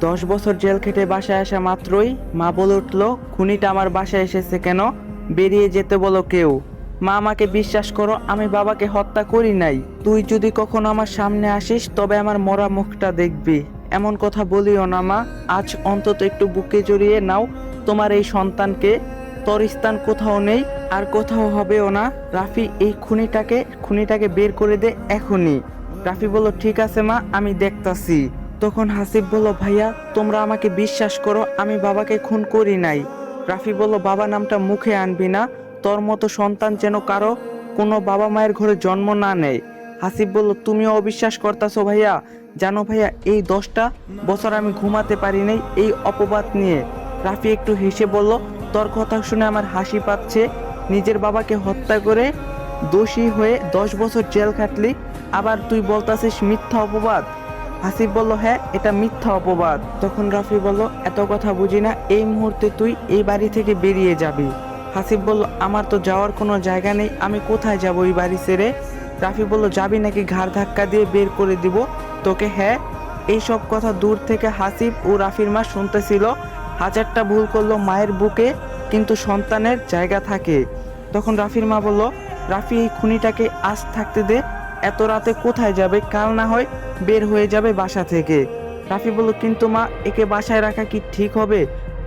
10 বছর জেল খেটে বাসায় আসা মাত্রই মা বলে উঠল, খুনিটা আমার বাসায় এসেছে কেন? বেরিয়ে যেতে বলো কেউ। মা, আমাকে বিশ্বাস করো, আমি বাবাকে হত্যা করি নাই। তুই যদি কখনো আমার সামনে আসিস তবে আমার মরা মুখটা দেখবি। এমন কথা বলিও না মা। আজ অন্তত একটু বুকে জড়িয়ে নাও তোমার এই সন্তানকে। তোর স্থান কোথাও নেই, আর কোথাও হবেও না। রাফি, এই খুনিটাকে বের করে দে এখনই। রাফি বলল, ঠিক আছে মা, আমি দেখতাছি। তখন হাসিব বলল, ভাইয়া তোমরা আমাকে বিশ্বাস করো, আমি বাবাকে খুন করি নাই। রাফি বলল, বাবা নামটা মুখে আনবি না। তোর মতো সন্তান যেন কারো কোনো বাবা মায়ের ঘরে জন্ম না নেয়। হাসিব বলল, তুমিও অবিশ্বাস করতাছো ভাইয়া? জানো ভাইয়া, এই 10টা বছর আমি ঘুমাতে পারি নাই এই অপবাদ নিয়ে। রাফি একটু হেসে বলল, তোর কথা শুনে আমার হাসি পাচ্ছে। নিজের বাবাকে হত্যা করে দোষী হয়ে 10 বছর জেল খাটলি, আবার তুই বলতাছিস মিথ্যা অপবাদ। হাসিব বলল, হ্যাঁ, এটা মিথ্যা অপবাদ। তখন রাফি বলল, এত কথা বুঝি না, এই মুহূর্তে তুই এই বাড়ি থেকে বেরিয়ে যাবি। হাসিব বলল, আমার তো যাওয়ার কোনো জায়গা নেই, আমি কোথায় যাব এই বাড়ি ছেড়ে? রাফি বলল, যাবি নাকি ঘাড় ধাক্কা দিয়ে বের করে দিব তোকে? হ্যাঁ। এইসব কথা দূর থেকে হাসিব ও রাফির মা শুনতেছিল। হাজারটা ভুল করলো মায়ের বুকে, কিন্তু সন্তানের জায়গা থাকে। তখন রাফির মা বলল, রাফি, এই খুনিটাকে আজ থাকতে দে। এত রাতে কোথায় যাবে? কাল না হয় বের হয়ে যাবে বাসা থেকে। রাফি বলল, কিন্তু মা, একে বাসায় রাখা কি ঠিক হবে?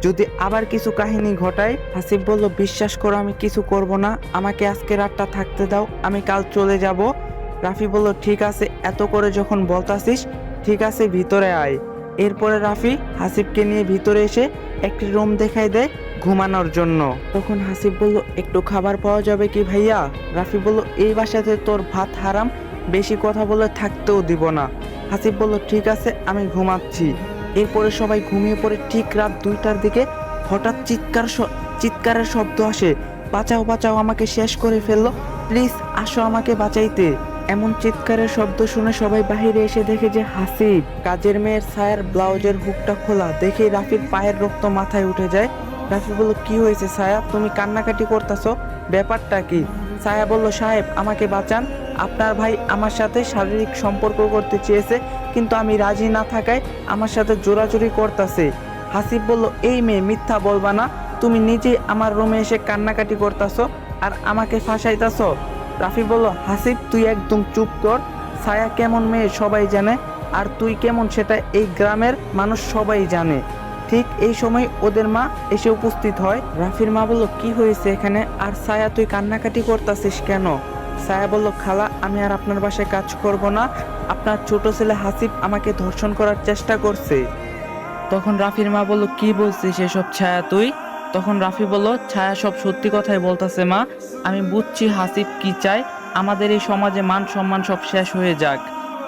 যদি আবার কিছু কাহিনী ঘটায়? হাসিব বলল, বিশ্বাস করো, আমি কিছু করব না। আমাকে আজকে রাতটা থাকতে দাও, আমি কাল চলে যাব। রাফি বলল, ঠিক আছে, এত করে যখন বলতাছিস, ঠিক আছে, ভিতরে আয়। এরপরে রাফি হাসিবকে নিয়ে ভিতরে এসে একটি রুম দেখাই দেয় ঘুমানোর জন্য। তখন হাসিব বলল, একটু খাবার পাওয়া যাবে কি ভাইয়া? রাফি বলল, এই বাসাতে তোর ভাত হারাম, বেশি কথা বলে থাকতেও দিব না। হাসিব বলল, ঠিক আছে, আমি ঘুমাচ্ছি। এরপরে সবাই ঘুমিয়ে পড়ে। ঠিক রাত 2টার দিকে হঠাৎ চিৎকারের শব্দ আসে। বাঁচাও, বাঁচাও, আমাকে শেষ করে ফেললো, প্লিজ আসো আমাকে বাঁচাইতে। এমন চিৎকারের শব্দ শুনে সবাই বাহিরে এসে দেখে যে হাসিব। কাজের মেয়ের ছায়ার ব্লাউজের হুকটা খোলা দেখে রাফির পায়ের রক্ত মাথায় উঠে যায়। রাফি বলল, কি হয়েছে ছায়া? তুমি কান্নাকাটি করতেছো, ব্যাপারটা কি? ছায়া বলল, সাহেব, আমাকে বাঁচান। আপনার ভাই আমার সাথে শারীরিক সম্পর্ক করতে চেয়েছে, কিন্তু আমি রাজি না থাকায় আমার সাথে জোরাজুরি করতেছে। হাসিব বলল, এই মেয়ে, মিথ্যা বলবা না। তুমি নিজে আমার রুমে এসে কান্নাকাটি করতেছো আর আমাকে ফাঁসাইতেছো। রাফি বলল, হাসিব, তুই একদম চুপ কর। ছায়া কেমন মেয়ে সবাই জানে, আর তুই কেমন সেটা এই গ্রামের মানুষ সবাই জানে। ঠিক এই সময় ওদের মা এসে উপস্থিত হয়। রাফির মা বলল, কি হয়েছে এখানে? আর ছায়া, তুই কান্নাকাটি করতেছিস কেন? ছায়া বলল, খালা, আমি আর আপনার বাসায় কাজ করব না। আপনার ছোট ছেলে হাসিব আমাকে ধর্ষণ করার চেষ্টা করছে। তখন রাফির মা বলল, কি বলছিস এসব ছায়া তুই? তখন রাফি বলল, ছায়া সব সত্যি কথাই বলতেছে মা। আমি বুঝছি হাসিব কি চায়, আমাদের এই সমাজে মান সম্মান সব শেষ হয়ে যাক।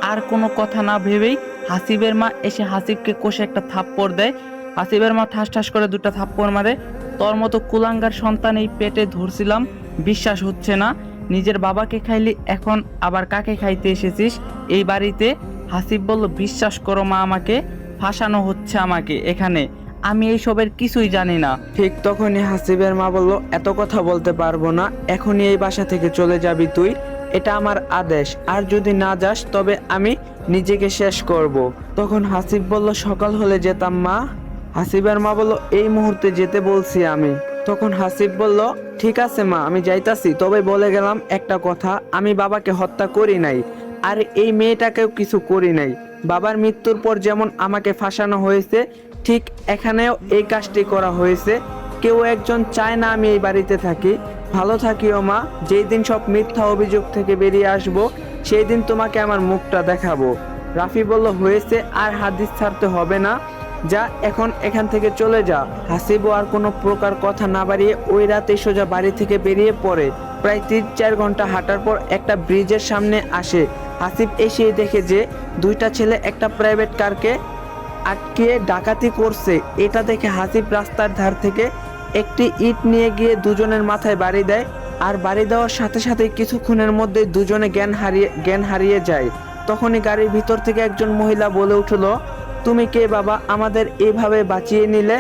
আর কোনো কথা না ভেবেই হাসিবের মা এসে হাসিবকে কষে একটা থাপ্পড় দেয়। হাসিবের মা ঠাস ঠাস করে 2টা থাপ্পড় মারে। তোর মতো কুলাঙ্গার সন্তান এই পেটে ধরছিলাম, বিশ্বাস হচ্ছে না। নিজের বাবাকে খাইলি, এখন আবার কাকে খাইতে এসেছিস এই বাড়িতে? হাসিব বলল, বিশ্বাস করো মা, আমাকে ফাঁসানো হচ্ছে আমাকে এখানে, আমি এইসবের কিছুই জানি না। ঠিক তখনই হাসিবের মা বলল, এত কথা বলতে পারবো না, এখনই এই বাসা থেকে চলে যাবি তুই, এটা আমার আদেশ। আর যদি না যাস তবে আমি নিজেকে শেষ করব। তখন হাসিব বলল, সকাল হলে যেতাম মা। হাসিবের মা বলল, এই মুহূর্তে যেতে বলছি আমি। তখন হাসিব বলল, ঠিক আছে মা, আমি যাইতাছি, তবে বলে গেলাম একটা কথা, আমি বাবাকে হত্যা করি নাই, আর এই মেয়েটাকেও কিছু করি নাই। বাবার মৃত্যুর পর যেমন আমাকে ফাঁসানো হয়েছে, ঠিক এখানেও এই কাজটি করা হয়েছে। কেউ একজন চায় না আমি এই বাড়িতে থাকি। ভালো থাকিও মা, যেই দিন সব মিথ্যা অভিযোগ থেকে বেরিয়ে আসবো, সেই দিন তোমাকে আমার মুখটা দেখাবো। রাফি বলল, হয়েছে, আর হাদিস ছাড়তে হবে না, যা এখন এখান থেকে চলে যা। হাসিবও আর কোনো প্রকার কথা না বাড়িয়ে ওই রাতে সোজা বাড়ি থেকে বেরিয়ে পড়ে। প্রায় 3-4 ঘন্টা হাঁটার পর একটা ব্রিজের সামনে আসে। হাসিব এসে দেখে যে 2টা ছেলে একটা প্রাইভেট কারকে আটকে ডাকাতি করছে। এটা দেখে হাসিব রাস্তার ধার থেকে একটি ইট নিয়ে গিয়ে দুজনের মাথায় বাড়ি দেয়। আর বাড়ি দেওয়ার সাথে সাথে কিছুক্ষণের মধ্যে দুজনে জ্ঞান হারিয়ে যায়। তখনই গাড়ির ভিতর থেকে একজন মহিলা বলে উঠল, তুমি কে বাবা, আমাদের এইভাবে বাঁচিয়ে নিলে?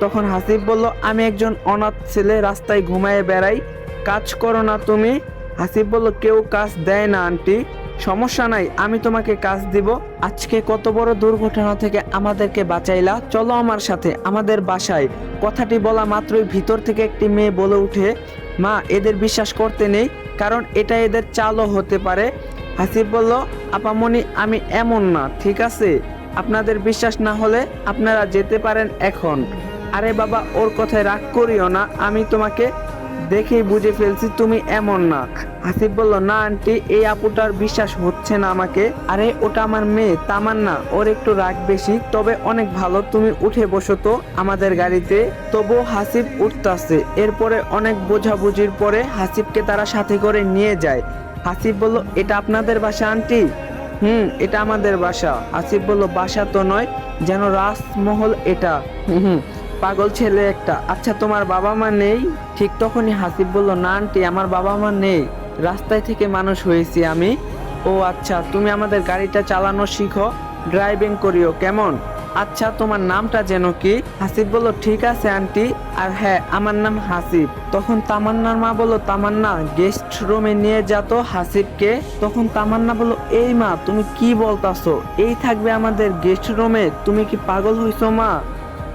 তখন হাসিব বলল, আমি একজন অনাথ ছেলে, রাস্তায় ঘুমায়ে বেড়াই, কাজ করো না তুমি? হাসিব বলল, কেউ কাজ দেয় না আন্টি। সমস্যা নাই, আমি তোমাকে কাজ দিব। আজকে কত বড় দুর্ঘটনা থেকে আমাদেরকে বাঁচাইলা, চলো আমার সাথে আমাদের বাসায়। কথাটি বলা মাত্রই ভিতর থেকে একটি মেয়ে বলে উঠে, মা এদের বিশ্বাস করতে নেই, কারণ এটা এদের চালও হতে পারে। হাসিব বলল, আপামনি আমি এমন না, ঠিক আছে? আপনাদের বিশ্বাস না হলে আপনারা যেতে পারেন এখন। আরে বাবা, ওর কথায় রাগ করিও না, আমি তোমাকে দেখেই বুঝে ফেলছি তুমি এমন না। হাসিব বলল, না আন্টি, এই আপুটার বিশ্বাস হচ্ছে না আমাকে। আরে ওটা আমার মেয়ে তামান্না, ওর একটু রাগ বেশি, তবে অনেক ভালো। তুমি উঠে বসো তো আমাদের গাড়িতে। তবু হাসিব উঠতাছে। এরপরে অনেক বোঝাবুঝির পরে হাসিবকে তারা সাথে করে নিয়ে যায়। হাসিব বলল, এটা আপনাদের বাসা আন্টি? এটা আমাদের বাসা। আসিফ বলল, বাসা তো নয়, যেন রাজমহল এটা। পাগল ছেলে একটা। আচ্ছা তোমার বাবা মা নেই? ঠিক তখনই হাসিব বলল, না আন্টি, আমার বাবা মা নেই, রাস্তায় থেকে মানুষ হয়েছি আমি। ও আচ্ছা, তুমি আমাদের গাড়িটা চালানো শিখো, ড্রাইভিং করিও কেমন? আচ্ছা তোমার নামটা যেন কি? হাসিব বলল, ঠিক আছে আন্টি, আর হ্যাঁ আমার নাম হাসিব। তখন তামান্নার মা বলল, তামান্না গেস্ট রুমে নিয়ে যা তো হাসিবকে। তখন তামান্না বলল, এই মা তুমি কি বলতাছো, এই থাকবে আমাদের গেস্ট রুমে? তুমি কি পাগল হইছো মা?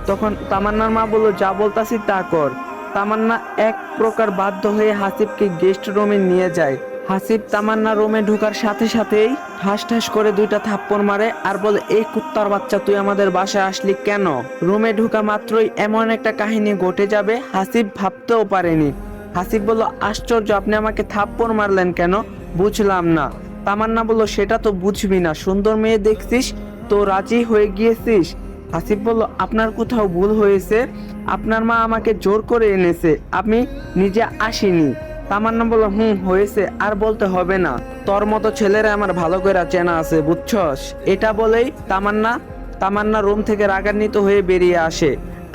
তখন তামান্নার মা বলল, যা বলতাছি তা কর। তামান্না এক প্রকার বাধ্য হয়ে হাসিবকে গেস্ট রুমে নিয়ে যায়। হাসিব তামান্না রুমে ঢোকার সাথে সাথেই ঠাস ঠাস করে দুইটা থাপ্পড় মারে আর বলে, এই কুত্তার বাচ্চা, তুই আমাদের বাসায় আসলি কেন? রুমে ঢোকা মাত্রই এমন একটা কাহিনী ঘটে যাবে হাসিব ভাবতেও পারেনি। হাসিব বলল, আশ্চর্য, আপনি আমাকে থাপ্পড় মারলেন কেন? বুঝলাম না। তামান্না বলল, সেটা তো বুঝবি না, সুন্দর মেয়ে দেখছিস তো রাজি হয়ে গিয়েছিস। হাসিব বলল, আপনার কোথাও ভুল হয়েছে, আপনার মা আমাকে জোর করে এনেছে, আমি নিজে আসিনি। তামান্না বলল, হয়েছে, আর বলতে হবে না, তোর মতো ছেলেরা আমার ভালো করে চেনা আছে, বুঝছস? এটা বলেই তামান্না রুম থেকে রাগান্বিত হয়ে বেরিয়ে আসে।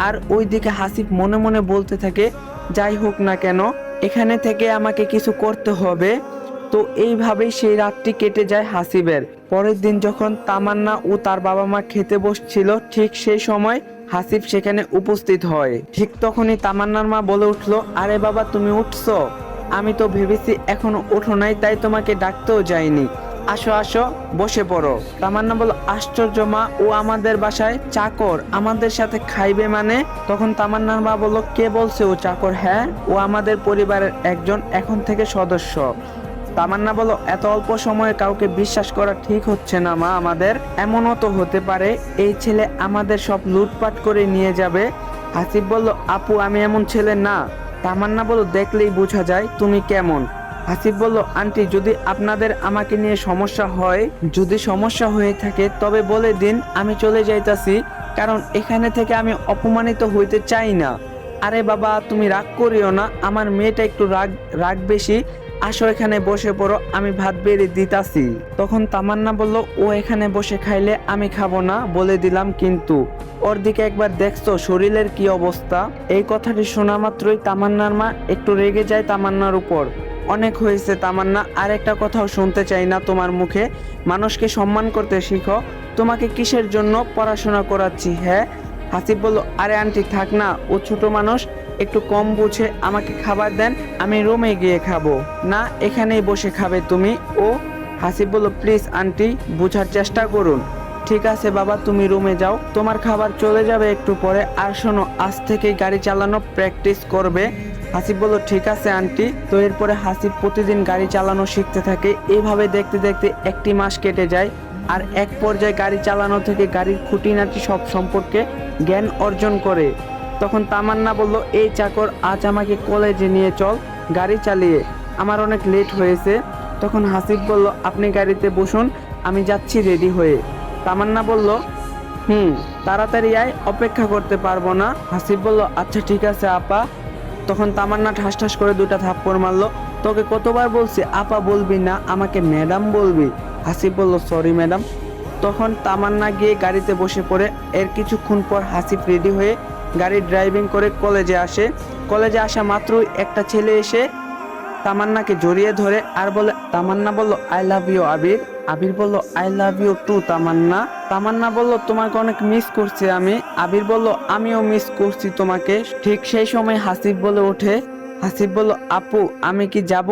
আর ওইদিকে হাসিব মনে মনে বলতে থাকে, যাই হোক না কেন, এখানে থেকে আমাকে কিছু করতে হবে। তো এইভাবেই সেই রাতটি কেটে যায় হাসিবের। পরের দিন যখন তামান্না ও তার বাবা মা খেতে বসছিল, ঠিক সেই সময় হাসিব সেখানে উপস্থিত হয়। ঠিক তখনই তামান্নার মা বলে উঠলো, আরে বাবা তুমি উঠছো? আমি তো ভেবেছি এখনো ওঠো নাই, তাই তোমাকে ডাকতেও যাইনি। আসো আসো, বসে পড়ো। তামান্না বলল, আশ্চর্য মা, ও আমাদের বাসায় চাকর, আমাদের সাথে খাইবে মানে? তখন তামান্নার মা বলল, কে বলছে ও চাকর? হ্যাঁ, ও আমাদের পরিবারের একজন, এখন থেকে সদস্য। তামান্না বলল, এত অল্প সময়ে কাউকে বিশ্বাস করা ঠিক হচ্ছে না মা আমাদের। এমনও তো হতে পারে এই ছেলে আমাদের সব লুটপাট করে নিয়ে যাবে। হাসিব বলল, আপু আমি এমন ছেলে না। তামান্না বলল, দেখলেই বোঝা যায় তুমি কেমন। হাসিব বলল, আন্টি যদি আপনাদের আমাকে নিয়ে সমস্যা হয়, যদি সমস্যা হয়ে থাকে তবে বলে দিন, আমি চলে যাইতাছি, কারণ এখানে থেকে আমি অপমানিত হইতে চাই না। আরে বাবা তুমি রাগ করিও না, আমার মেয়েটা একটু রাগ বেশি। আসো এখানে বসে পড়ো, আমি ভাত বেড়ে দিতাছি। তখন তামান্না বলল, ও এখানে বসে খাইলে আমি খাবো না, বলে দিলাম কিন্তু। ওর দিকে একবার দেখছো শরীরের কি অবস্থা? এই কথাটি শোনা মাত্রই তামান্নার মা একটু রেগে যায় তামান্নার উপর। অনেক হয়েছে তামান্না, আর একটা কথাও শুনতে চাই না তোমার মুখে। মানুষকে সম্মান করতে শিখো। তোমাকে কিসের জন্য পড়াশোনা করাচ্ছি? হ্যাঁ। হাসিব বলল, আরে আন্টি থাক না, ও ছোট মানুষ, একটু কম বুঝে, আমাকে খাবার দেন, আমি রুমে গিয়ে খাবো। না, এখানেই বসে খাবে তুমি। ও হাসিব বলল, প্লিজ আন্টি বোঝার চেষ্টা করুন। ঠিক আছে বাবা, তুমি রুমে যাও, তোমার খাবার চলে যাবে একটু পরে। আর শোনো, আজ থেকেই গাড়ি চালানো প্র্যাকটিস করবে। হাসিব বলল, ঠিক আছে আন্টি। তো এরপরে হাসিব প্রতিদিন গাড়ি চালানো শিখতে থাকে। এইভাবে দেখতে দেখতে একটি মাস কেটে যায়। আর এক পর্যায়ে গাড়ি চালানো থেকে গাড়ির খুঁটিনাটি সব সম্পর্কে জ্ঞান অর্জন করে। তখন তামান্না বলল, এই চাকর, আজ আমাকে কলেজে নিয়ে চল গাড়ি চালিয়ে, আমার অনেক লেট হয়েছে। তখন হাসিব বলল, আপনি গাড়িতে বসুন, আমি যাচ্ছি রেডি হয়ে। তামান্না বলল, তাড়াতাড়ি আয়, অপেক্ষা করতে পারবো না। হাসিব বলল, আচ্ছা ঠিক আছে আপা। তখন তামান্না ঠাস ঠাস করে দুটা থাপ্পড় মারলো। তোকে কতবার বলছি আপা বলবি না, আমাকে ম্যাডাম বলবি। হাসিব বলল, সরি ম্যাডাম। তখন তামান্না গিয়ে গাড়িতে বসে পড়ে। এর কিছুক্ষণ পর হাসিব রেডি হয়ে গাড়ি ড্রাইভিং করে কলেজে আসে। কলেজে আসা মাত্রই একটা ছেলে এসে তামান্নাকে জড়িয়ে ধরে আর বলে, তামান্না বলল, আই লাভ ইউ আবির। আবির বলল, আই লাভ ইউ টু তামান্না। তামান্না বলল, তোমাকে অনেক মিস করছি আমি। আবির বলল, আমিও মিস করছি তোমাকে। ঠিক সেই সময় হাসিব বলে ওঠে, হাসিব বলল, আপু আমি কি যাব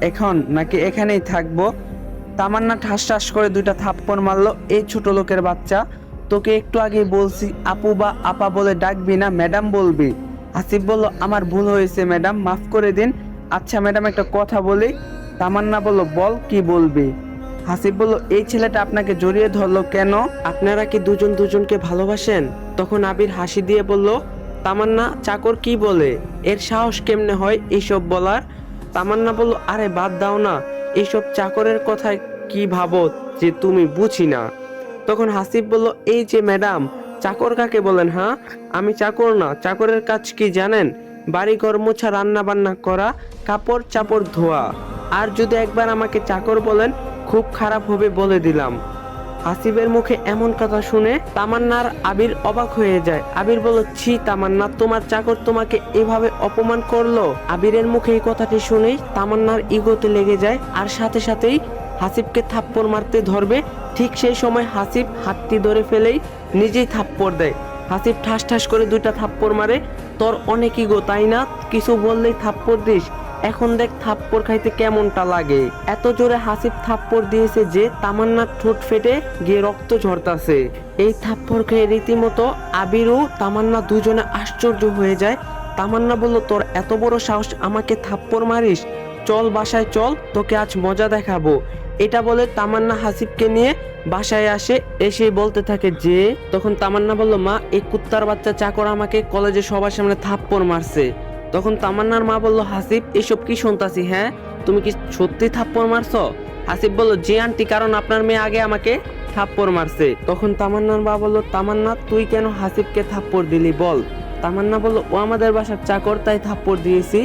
এখন নাকি এখানেই থাকবো? তামান্না ঠাস ঠাস করে 2টা থাপ্পড় মারলো। এই ছোট লোকের বাচ্চা, তোকে একটু আগে বলছি আপু বা আপা বলে ডাকবি না, ম্যাডাম বলবি। হাসিব বলল, আমার ভুল হয়েছে ম্যাডাম, মাফ করে দিন। আচ্ছা ম্যাডাম, একটা কথা বলি। তামান্না বলল, বল, কি বলবি? হাসিব বলল, এই ছেলেটা আপনাকে জড়িয়ে ধরলো কেন? আপনারা কি দুজন দুজনকে ভালোবাসেন? তখন আবির হাসি দিয়ে বলল, তামান্না, চাকর কি বলে? এর সাহস কেমনে হয় এইসব বলার? তামান্না বলল, আরে বাদ দাও না, এইসব চাকরের কথা কি ভাবো যে তুমি বুঝি না। তখন হাসিব বলল, এই যে ম্যাডাম, চাকর কাকে বলেন? হ্যাঁ, আমি চাকর না। চাকরের কাজ কি জানেন? বাড়ি ঘর মোছা, রান্না বান্না করা, কাপড় চাপড় ধোয়া। আর যদি একবার আমাকে চাকর বলেন, খুব খারাপ হবে বলে দিলাম। হাসিবের মুখে এমন কথা শুনে তামান্নার আবির অবাক হয়ে যায়। আবির বলল, ছি তামান্না, তোমার চাকর তোমাকে এভাবে অপমান করলো? আবিরের মুখে এই কথাটি শুনেই তামান্নার ইগোতে লেগে যায়, আর সাথে সাথেই হাসিবকে থাপ্পড় মারতে ধরবে। ঠিক সেই সময় হাসিব হাতটি ধরে ফেলেই নিজেই থাপ্পড় দেয়। হাসিব ঠাস ঠাস করে 2টা থাপ্পড় মারে। তোর অনেক ইগো তাই না? কিছু বললেই থাপ্পড় দিস। এখন দেখ থাপ্পড় খাইতে কেমনটা লাগে। এত জোরে হাসিব থাপ্পড় দিয়েছে যে তামান্নার ঠোঁট ফেটে গিয়ে রক্ত ঝরতাছে। এই থাপ্পড় খেয়ে রীতিমতো আবির ও তামান্না দুজনে আশ্চর্য হয়ে যায়। তামান্না বলল, তোর এত বড় সাহস, আমাকে থাপ্পড় মারিস? চল বাসায় চল, তোকে আজ মজা দেখাবো। এটা বলে তামান্না হাসিবকে নিয়ে বাসায় আসে। এসে বলতে থাকে যে, তখন তামান্না বলল, মা, এই কুত্তার বাচ্চা চাকর আমাকে কলেজে সবার সামনে থাপ্পড় মারছে। তখন তামান্নার মা বলল, হাসিব, এসব কি শুনতাছি? হ্যাঁ, তুমি কি সত্যি থাপ্পড় মারছো? হাসিব বলল, জি আন্টি, কারণ আপনার মেয়ে আগে আমাকে থাপ্পড় মারছে। তখন তামান্নার মা বলল, তামান্না, তুই কেন হাসিবকে থাপ্পড় দিলি বল? তামান্না বলল, ও আমাদের বাসার চাকর, তাই থাপ্পড় দিয়েছি।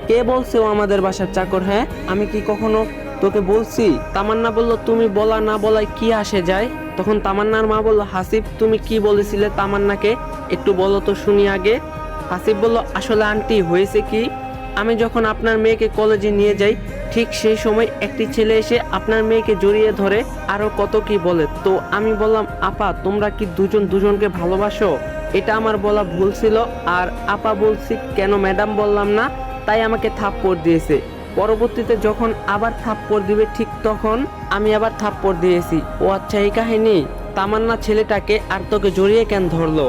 কে বলছে ও আমাদের বাসার চাকর? হ্যাঁ, আমি কি কখনো তোকে বলছি? তামান্না বলল, তুমি বলা না বলায় কি আসে যায়? তখন তামান্নার মা বলল, হাসিব, তুমি কি বলেছিলে তামান্নাকে, একটু বলো তো শুনি আগে। হাসিব বলল, আসলে আন্টি, হয়েছে কি, আমি যখন আপনার মেয়েকে কলেজে নিয়ে যাই, ঠিক সেই সময় একটি ছেলে এসে আপনার মেয়েকে জড়িয়ে ধরে আরো কত কি বলে। তো আমি বললাম, আপা, তোমরা কি দুজন দুজনকে ভালোবাসো? এটা আমার বলা ভুল ছিল। আর আপা বলছি কেন ম্যাডাম বললাম না, তাই আমাকে থাপ্পড় দিয়েছে। পরবর্তীতে যখন আবার থাপ্পড় দিবে, ঠিক তখন আমি আবার থাপ্পড় দিয়েছি। ও আচ্ছা, এই কাহিনী। তামান্না ছেলেটাকে আর তোকে জড়িয়ে কেন ধরলো?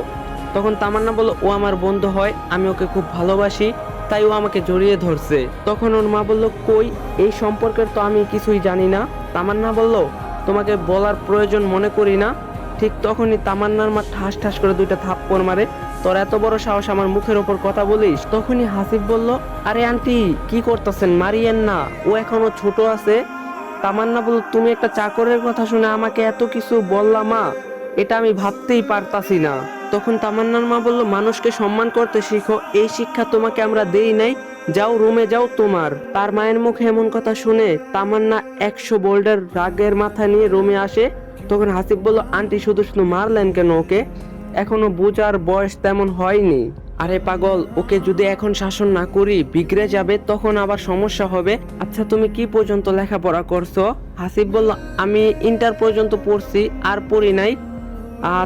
তখন তামান্না বলল, ও আমার বন্ধু হয়, আমি ওকে খুব ভালোবাসি, তাই ও আমাকে জড়িয়ে ধরছে। তখন ওর মা বলল, কই, এই সম্পর্কের তো আমি কিছুই জানি না। তামান্না বলল, তোমাকে বলার প্রয়োজন মনে করি না। ঠিক তখনই তামান্নার মা ঠাস ঠাস করে 2টা থাপ্পড় মারে। তোর এত বড় সাহস, আমার মুখের ওপর কথা বলিস? তখনই হাসিব বলল, আরে আন্টি, কি করতেছেন, মারিয়েন না, ও এখনো ছোট আছে। তামান্না বলল, তুমি একটা চাকরের কথা শুনে আমাকে এত কিছু বললা মা, এটা আমি ভাবতেই পারতাছি না। তখন তামান্নার মা বলল, মানুষকে সম্মান করতে শিখো, এই শিক্ষা তোমাকে আমরা দেই নাই, যাও রুমে যাও তোমার। তার মায়ের মুখে এমন কথা শুনে তামান্না 100 বোল্ডের রাগের মাথা নিয়ে রুমে আসে। তখন হাসিব বলল, আন্টি, শুধু শুধু মারলেন কেন ওকে? এখনো বুঝার বয়স তেমন হয়নি। আরে পাগল, ওকে যদি এখন শাসন না করি বিগড়ে যাবে, তখন আবার সমস্যা হবে। আচ্ছা, তুমি কি পর্যন্ত লেখাপড়া করছো? হাসিব বলল, আমি ইন্টার পর্যন্ত পড়ছি, আর পড়ি নাই।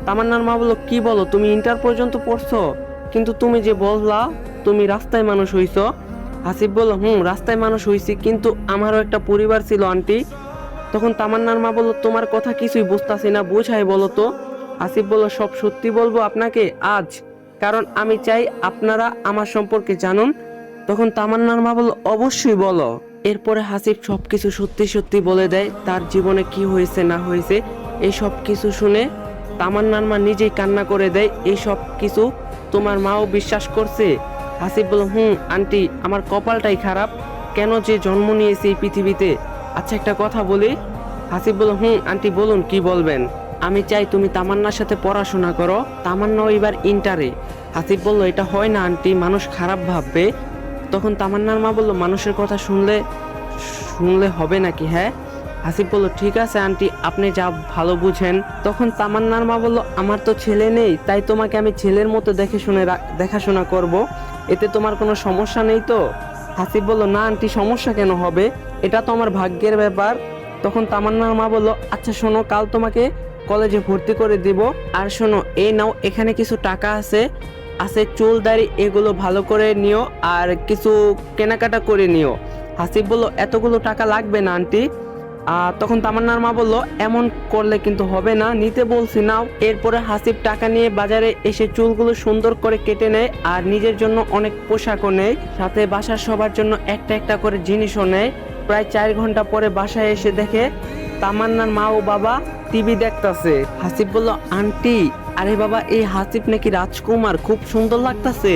তামান্নার মা বলল, কি বলো, তুমি ইন্টার পর্যন্ত পড়ছো? কিন্তু তুমি যে বললা তুমি রাস্তায় মানুষ হইছো। হাসিব বলল, রাস্তায় মানুষ হইছি, কিন্তু আমারও একটা পরিবার ছিল আন্টি। তখন তামান্নার মা বলল, তোমার কথা কিছুই বুঝতাছি না, বুঝাই বলো তো। হাসিব বলল, সব সত্যি বলবো আপনাকে আজ, কারণ আমি চাই আপনারা আমার সম্পর্কে জানুন। তখন তামান্নার মা বলল, অবশ্যই বলো। এরপরে হাসিব সবকিছু সত্যি সত্যি বলে দেয়, তার জীবনে কি হয়েছে না হয়েছে। এই সব কিছু শুনে তামান্নার মা নিজেই কান্না করে দেয়। এই সব কিছু তোমার মাও বিশ্বাস করছে? হাসিব বলল, আন্টি, আমার কপালটাই খারাপ, কেন যে জন্ম নিয়েছি এই পৃথিবীতে। আচ্ছা, একটা কথা বলি। হাসিব বলল, আন্টি বলুন, কি বলবেন? আমি চাই তুমি তামান্নার সাথে পড়াশোনা করো, তামান্নাও এবার ইন্টারে। হাসিব বলল, এটা হয় না আন্টি, মানুষ খারাপ ভাববে। তখন তামান্নার মা বলল, মানুষের কথা শুনলে শুনলে হবে নাকি? হ্যাঁ। হাসিব বলল, ঠিক আছে আন্টি, আপনি যা ভালো বুঝেন। তখন তামান্নার মা বলল, আমার তো ছেলে নেই, তাই তোমাকে আমি ছেলের মতো দেখাশোনা করব, এতে তোমার কোনো সমস্যা নেই তো? হাসিব বলল, না আন্টি, সমস্যা কেন হবে, এটা তো আমার ভাগ্যের ব্যাপার। তখন তামান্নার মা বলল, আচ্ছা শোনো, কাল তোমাকে কলেজে ভর্তি করে দিব। আর শোনো, এই নাও, এখানে কিছু টাকা আছে চুল দাড়ি, এগুলো ভালো করে নিও, আর কিছু কেনাকাটা করে নিও। হাসিব বলল, এতগুলো টাকা লাগবে না আন্টি। তখন তামান্নার মা বলল, এমন করলে কিন্তু হবে না, নিতে বলছি নাও। এরপরে হাসিব টাকা নিয়ে বাজারে এসে চুলগুলো সুন্দর করে কেটে নেয় আর নিজের জন্য অনেক পোশাকও নেয়, সাথে বাসার সবার জন্য একটা একটা করে জিনিসও নেয়। প্রায় 4 ঘন্টা পরে বাসায় এসে দেখে তামান্নার মা ও বাবা টিভি দেখতাছে। হাসিব বলল, আন্টি, আরে বাবা, এই হাসিব নাকি রাজকুমার, খুব সুন্দর লাগতাছে।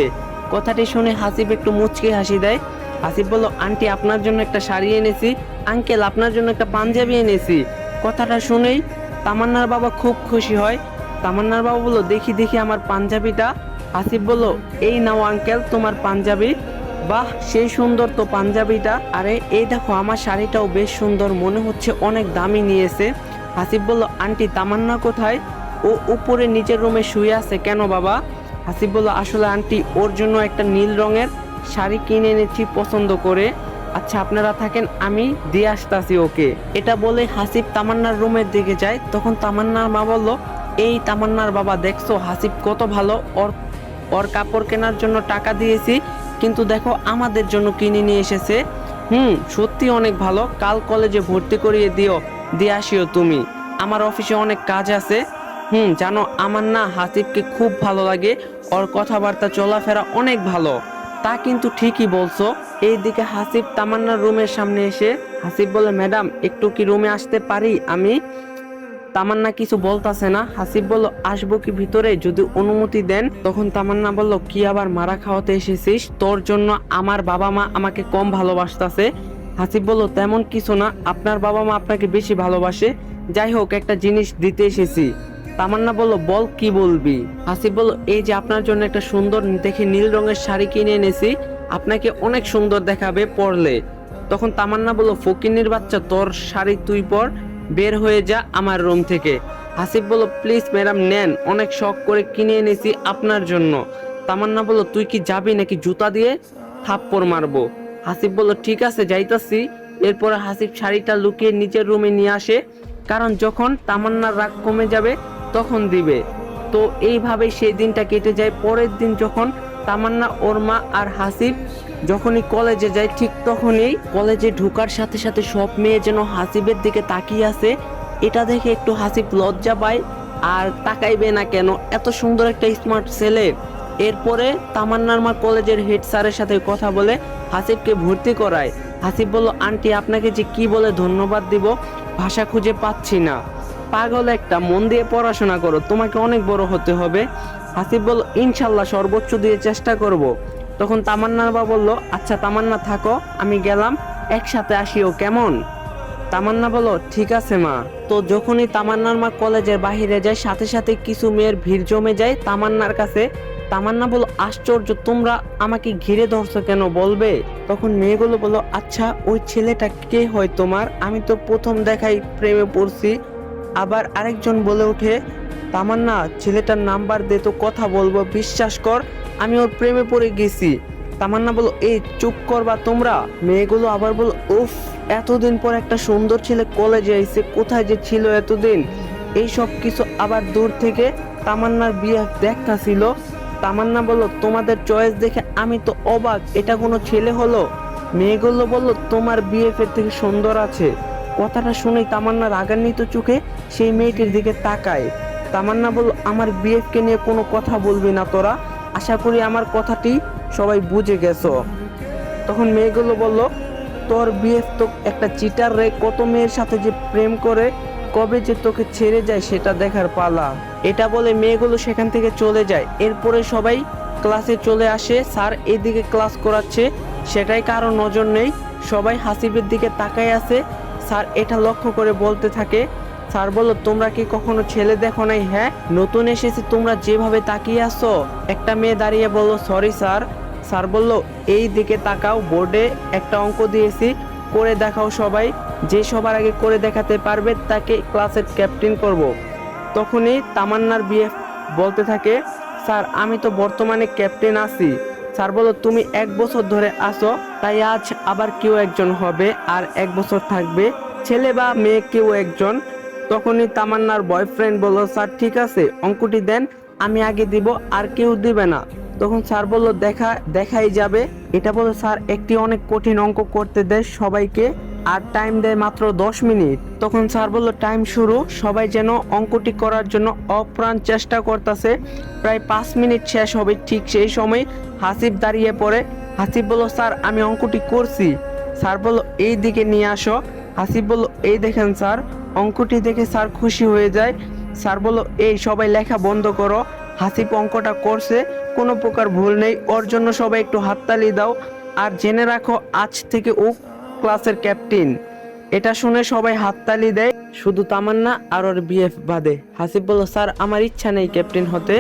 কথাটি শুনে হাসিব একটু মুচকি হাসি দেয়। হাসিব বলল, আন্টি, আপনার জন্য একটা শাড়ি এনেছি। আঙ্কেল, আপনার জন্য একটা পাঞ্জাবি এনেছি। কথাটা শুনেই তামান্নার বাবা খুব খুশি হয়। তামান্নার বাবা বলল, দেখি দেখি আমার পাঞ্জাবিটা। হাসিব বলল, এই নাও আঙ্কেল তোমার পাঞ্জাবি। বাহ, সেই সুন্দর তো পাঞ্জাবিটা। আরে এই দেখো, আমার শাড়িটাও বেশ সুন্দর, মনে হচ্ছে অনেক দামি নিয়েছে। হাসিব বলল, আন্টি, তামান্না কোথায়? ও উপরে নিচের রুমে শুয়ে আছে। কেন বাবা? হাসিব বলল, আসলে আন্টি, ওর জন্য একটা নীল রঙের শাড়ি কিনে এনেছি পছন্দ করে। আচ্ছা, আপনারা থাকেন, আমি দিয়ে আসতাছি ওকে। এটা বলে হাসিব তামান্নার রুমের দিকে যায়। তখন তামান্নার মা বলল, এই তামান্নার বাবা, দেখছো হাসিব কত ভালো, ওর ওর কাপড় কেনার জন্য টাকা দিয়েছি, কিন্তু দেখো আমাদের জন্য কিনে নিয়ে এসেছে। সত্যি অনেক ভালো। কাল কলেজে ভর্তি করিয়ে দিয়ে আসিও তুমি। আমার অফিসে অনেক কাজ আছে। জানো, আমার না হাসিবকে খুব ভালো লাগে, ওর কথাবার্তা চলাফেরা অনেক ভালো। তা কিন্তু ঠিকই বলছো। এইদিকে হাসিব তামান্নার রুমের সামনে এসে হাসিব বলে, ম্যাডাম, একটু কি রুমে আসতে পারি আমি? তামান্না কিছু বলতাছে না। হাসিব বলল, আসবো কি ভিতরে, যদি অনুমতি দেন? তখন তামান্না বলল, কি আবার মারা খাওয়াতে এসেছিস? তোর জন্য আমার বাবা মা আমাকে কম ভালোবাসতাছে। হাসিব বলল, তেমন কিছু না, আপনার বাবা মা আপনাকে বেশি ভালোবাসে। যাই হোক, একটা জিনিস দিতে এসেছি। তামান্না বলল, বল, কি বলবি? হাসিব বলল, এই যে আপনার জন্য একটা সুন্দর দেখে নীল রঙের শাড়ি কিনে এনেছি, আপনাকে অনেক সুন্দর দেখাবে পরলে। তখন তামান্না বলল, ফকিন্নির বাচ্চা, তোর শাড়ি তুই পর, বের হয়ে যা আমার রুম থেকে। হাসিব বলল, প্লিজ ম্যাডাম, নেন, অনেক শখ করে কিনে এনেছি আপনার জন্য। তামান্না বলল, তুই কি যাবি নাকি জুতা দিয়ে থাপ্পড় মারবো? হাসিব বলল, ঠিক আছে, যাইতাছি। এরপরে হাসিব শাড়িটা লুকিয়ে নিচের রুমে নিয়ে আসে, কারণ যখন তামান্নার রাগ কমে যাবে তখন দিবে। তো এইভাবেই সেই দিনটা কেটে যায়। পরের দিন যখন তামান্না, ওর মা আর হাসিব যখনই কলেজে যায়, ঠিক তখনই কলেজে ঢোকার সাথে সাথে সব মেয়ে যেন হাসিবের দিকে তাকিয়ে আছে। এটা দেখে একটু হাসিব লজ্জা পায়, আর তাকাইবে না কেন, এত সুন্দর একটা স্মার্ট ছেলে। এরপরে তামান্নার মা কলেজের হেড স্যারের সাথে কথা বলে হাসিবকে ভর্তি করায়। হাসিব বলল, আন্টি, আপনাকে যে কি বলে ধন্যবাদ দিব, ভাষা খুঁজে পাচ্ছি না। পাগল একটা, মন দিয়ে পড়াশোনা করো, তোমাকে অনেক বড় হতে হবে। হাসিব বলল, ইনশাল্লাহ সর্বোচ্চ দিয়ে চেষ্টা করব। তখন তামান্নার বাবা বলল, আচ্ছা তামান্না, থাকো, আমি গেলাম, একসাথে আসিও, কেমন? তামান্না বলল, ঠিক আছে মা। তো যখনই তামান্নার মা কলেজের বাহিরে যায়, সাথে সাথে কিছু মেয়ের ভিড় জমে যায় তামান্নার কাছে। তামান্না বলল, আশ্চর্য, তোমরা আমাকে ঘিরে ধরছো কেন, বলবে? তখন মেয়েগুলো বলল, আচ্ছা, ওই ছেলেটা কে হয় তোমার? আমি তো প্রথম দেখাই প্রেমে পড়ছি। আবার আরেকজন বলে ওঠে, তামান্না, ছেলেটার নাম্বার দে তো কথা বলবো, বিশ্বাস কর আমি ওর প্রেমে পড়ে গেছি। তামান্না বলল, এই চুপ করবা তোমরা? মেয়েগুলো আবার বলল, উফ, এতদিন পর একটা সুন্দর ছেলে কলেজে আইছে, কোথায় যে ছিল এতদিন। এই সব কিছু আবার দূর থেকে তামান্নার বিয়ে দেখতাছিল। তামান্না বলল, তোমাদের চয়েস দেখে আমি তো অবাক, এটা কোনো ছেলে হলো? মেয়েগুলো বলল, তোমার বিএফ এর থেকে সুন্দর আছে। কথাটা শুনেই তামান্না রাগান্বিত চোখে সেই মেয়েটির দিকে তাকায়। তামান্না বলল, আমার বিএফ কে নিয়ে কোনো কথা বলবি না তোরা, আশা করি আমার কথাটি সবাই বুঝে গেছো। তখন মেয়েগুলো বলল, তোর বিএফ তো একটা চিটার রে, কত মেয়ের সাথে যে প্রেম করে, কবে যে তোকে ছেড়ে যায় সেটা দেখার পালা। এটা বলে মেয়েগুলো সেখান থেকে চলে যায়। এরপরে সবাই ক্লাসে চলে আসে। স্যার এদিকে ক্লাস করাচ্ছে, সেটাই কারো নজর নেই, সবাই হাসিবের দিকে তাকায় আছে। স্যার এটা লক্ষ্য করে বলতে থাকে। স্যার বলল, তোমরা কি কখনো ছেলে দেখো নাই? হ্যাঁ, নতুন এসেছে, তোমরা যেভাবে তাকিয়ে আসো। একটা মেয়ে দাঁড়িয়ে বলল, সরি স্যার। স্যার বলল, এই দিকে তাকাও, বোর্ডে একটা অঙ্ক দিয়েছি, করে দেখাও সবাই, যে সবার আগে করে দেখাতে পারবে তাকে ক্লাসের ক্যাপ্টেন করব। তখনই তামান্নার বিয়ে বলতে থাকে, স্যার আমি তো বর্তমানে ক্যাপ্টেন আছি। স্যার বলল, তুমি 1 বছর ধরে আসো, তাই আজ আবার কেউ একজন হবে, আর 1 বছর থাকবে, ছেলে বা মেয়ে কেউ একজন। তখনই তামান্নার বয়ফ্রেন্ড বলল, স্যার ঠিক আছে, অঙ্কটি দেন, আমি আগে দিব, আর কেউ দিবে না। তখন স্যার বলল, দেখাই যাবে। এটা বলে স্যার একটি অনেক কঠিন অঙ্ক করতে দেয় সবাইকে। আর টাইম দেয় মাত্র 10 মিনিট। তখন স্যার বলল টাইম শুরু। সবাই যেন অঙ্কটি করার জন্য অপ্রাণ চেষ্টা করতেছে। প্রায় 5 মিনিট শেষ হবে, ঠিক সেই সময় হাসিব দাঁড়িয়ে পড়ে। হাসিব বলল স্যার আমি অঙ্কটি করছি। স্যার বলল এই দিকে নিয়ে আসো। হাসিব বলল এই দেখেন স্যার। অঙ্কটি দেখে স্যার খুশি হয়ে যায়। স্যার বলল এই সবাই লেখা বন্ধ করো। হাসিব অঙ্কটা করছে, কোনো প্রকার ভুল নেই। ওর জন্য সবাই একটু হাততালি দাও। আর জেনে রাখো আজ থেকে ও ক্লাসের ক্যাপ্টেন। এটা শুনে সবাই হাততালি দেয়, শুধু তামান্না আর ওর বিএফ বাদে। হাসিব বলল স্যার আমার ইচ্ছা নেই ক্যাপ্টেন হতে।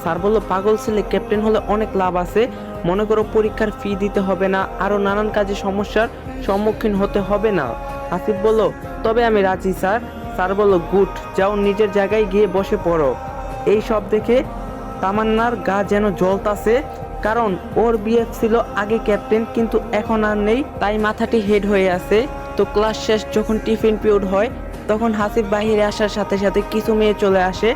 স্যার বলল পাগল ছেলে, ক্যাপ্টেন হলে অনেক লাভ আছে। মনে করো পরীক্ষার ফি দিতে হবে না, আরও নানান কাজে সমস্যার সম্মুখীন হতে হবে না। হাসিব বলল তবে আমি রাজি স্যার। স্যার বলল গুড, যাও নিজের জায়গায় গিয়ে বসে পড়ো। এই সব দেখে তামান্নার গা যেন জ্বলতাছে, কারণ ওর বিএফ ছিল আগে ক্যাপ্টেন, কিন্তু এখন আর নেই, তাই মাথাটি হেড হয়ে আছে। তো ক্লাস শেষ যখন টিফিন পিরিয়ড হয়, তখন হাসিব বাহিরে আসার সাথে সাথে কিছু মেয়ে চলে আসে।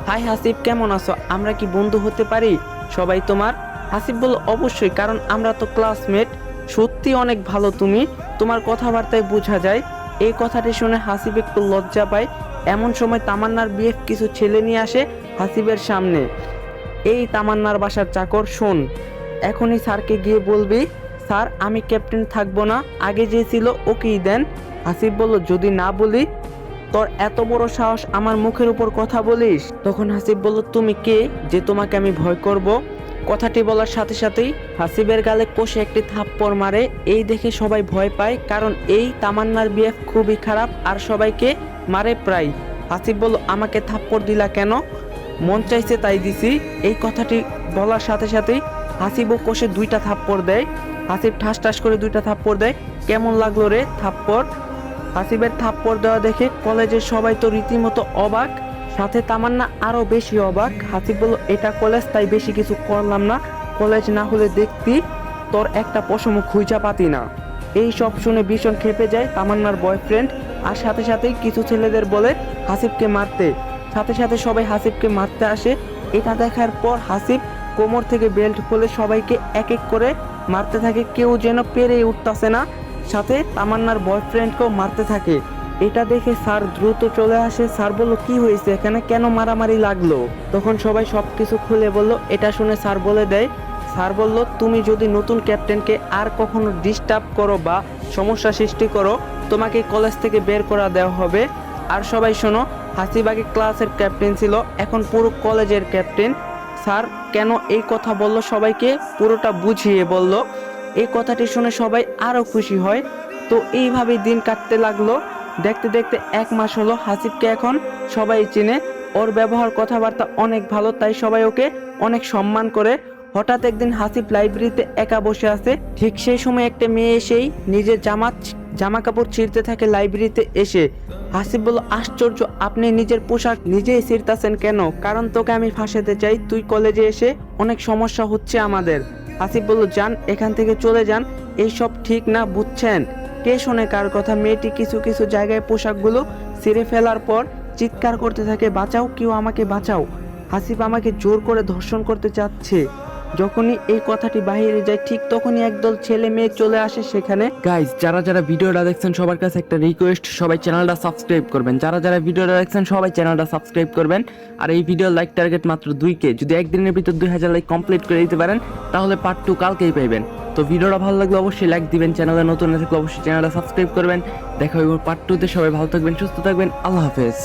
হাই হাসিব, কেমন আছো? আমরা কি বন্ধু হতে পারি? সবাই তোমার? হাসিব বলল অবশ্যই, কারণ আমরা তো ক্লাসমেট। সত্যি অনেক ভালো তুমি, তোমার কথাবার্তায় বোঝা যায়। এই কথাটি শুনে হাসিব একটু লজ্জা পায়। এমন সময় তামান্নার বিএফ কিছু ছেলে নিয়ে আসে হাসিবের সামনে। এই তামান্নার বাসার চাকর, শোন এখনই স্যারকে গিয়ে বলবি স্যার আমি ক্যাপ্টেন থাকবো না, আগে যে ছিল ওকেই দেন। হাসিব বলল যদি না বলি? তোর এত বড় সাহস, আমার মুখের উপর কথা বলিস? তখন হাসিব বলল তুমি কে যে তোমাকে আমি ভয় করব? কথাটি বলার সাথে সাথেই হাসিবের গালে কষে একটি থাপ্পড় মারে। এই দেখে সবাই ভয় পায়, কারণ এই তামান্নার বিএফ খুবই খারাপ আর সবাইকে মারে প্রায়। হাসিব বলল আমাকে থাপ্পড় দিলা কেন? মন চাইছে তাই দিছি। এই কথাটি বলার সাথে সাথেই হাসিবও কষে 2টা থাপ্পড় দেয়। হাসিব ঠাস ঠাস করে 2টা থাপ্পড় দেয়। কেমন লাগলো রে থাপ্পড়? হাসিবের থাপ্পড় দেওয়া দেখে কলেজের সবাই তো রীতিমতো অবাক, সাথে তামান্না আরো বেশি অবাক। হাসিব বলল এটা কলেজ, তাই বেশি কিছু করলাম না। কলেজ না হলে দেখতি তোর একটা পশম খুঁজা পাতি না। এই সব শুনে ভীষণ খেপে যায় তামান্নার বয়ফ্রেন্ড, আর সাথে সাথেই কিছু ছেলেদের বলে হাসিবকে মারতে। সাথে সাথে সবাই হাসিবকে মারতে আসে। এটা দেখার পর হাসিব কোমর থেকে বেল্ট খুলে সবাইকে এক এক করে মারতে থাকে। কেউ যেন পেরে উঠতেছে না, সাথে তামান্নার বয়ফ্রেন্ডকেও মারতে থাকে। এটা দেখে স্যার দ্রুত চলে আসে। স্যার বলল কি হয়েছে এখানে, কেন মারামারি লাগলো? তখন সবাই সবকিছু খুলে বলল। এটা শুনে স্যার বলে দেয়, স্যার বলল তুমি যদি নতুন ক্যাপ্টেনকে আর কখনো ডিস্টার্ব করো বা সমস্যা সৃষ্টি করো, তোমাকে কলেজ থেকে বের করা দেওয়া হবে। আর সবাই শোনো, হাসিব আগে ক্লাসের ক্যাপ্টেন ছিল, এখন পুরো কলেজের ক্যাপ্টেন। স্যার কেন এই কথা বলল সবাইকে পুরোটা বুঝিয়ে বলল। এই কথাটি শুনে সবাই আরো খুশি হয়। তো এইভাবেই দিন কাটতে লাগলো। দেখতে দেখতে 1 মাস হলো। হাসিবকে এখন সবাই চিনে, ওর ব্যবহার কথাবার্তা অনেক ভালো, তাই সবাই ওকে অনেক সম্মান করে। হঠাৎ একদিন হাসিব লাইব্রেরিতে একা বসে আছে। ঠিক সেই সময় একটা মেয়ে এসেই নিজের জামা কাপড় ছিঁড়তে থাকে লাইব্রেরিতে এসে। হাসিব বলল আশ্চর্য, আপনি নিজের পোশাক নিজেই ছিঁড়তেছেন কেন? কারণ তোকে আমি ফাঁসাতে চাই, তুই কলেজে এসে অনেক সমস্যা হচ্ছে আমাদের। হাসিব বলল যান, এখান থেকে চলে যান, এইসব ঠিক না, বুঝছেন? কে শোনে কার কথা? মেয়েটি কিছু কিছু জায়গায় পোশাকগুলো ছিঁড়ে ফেলার পর চিৎকার করতে থাকে বাঁচাও, কেউ আমাকে বাঁচাও, হাসিব আমাকে জোর করে ধর্ষণ করতে চাচ্ছে। যখনই এই কথাটি বাইরে যায়, ঠিক তখনই একদল ছেলে মেয়ে চলে আসে সেখানে। গাইস, যারা যারা ভিডিওটা দেখছেন সবার কাছে একটা রিকোয়েস্ট, সবাই চ্যানেলটা সাবস্ক্রাইব করবেন। যারা যারা ভিডিওটা দেখছেন সবাই চ্যানেলটা সাবস্ক্রাইব করবেন। আর এই ভিডিও লাইক টার্গেট মাত্র 2K, যদি একদিনের ভিতর 2000 লাইক কমপ্লিট করে দিতে পারেন তাহলে পার্ট 2 কালকেই পাইবেন। তো ভিডিওটা ভালো লাগলে অবশ্যই লাইক দিবেন, চ্যানেলে নতুন থাকলে অবশ্যই চ্যানেলটা সাবস্ক্রাইব করবেন। দেখা হবে পার্ট 2 তে। সবাই ভালো থাকবেন, সুস্থ থাকবেন, আল্লাহ হাফেজ।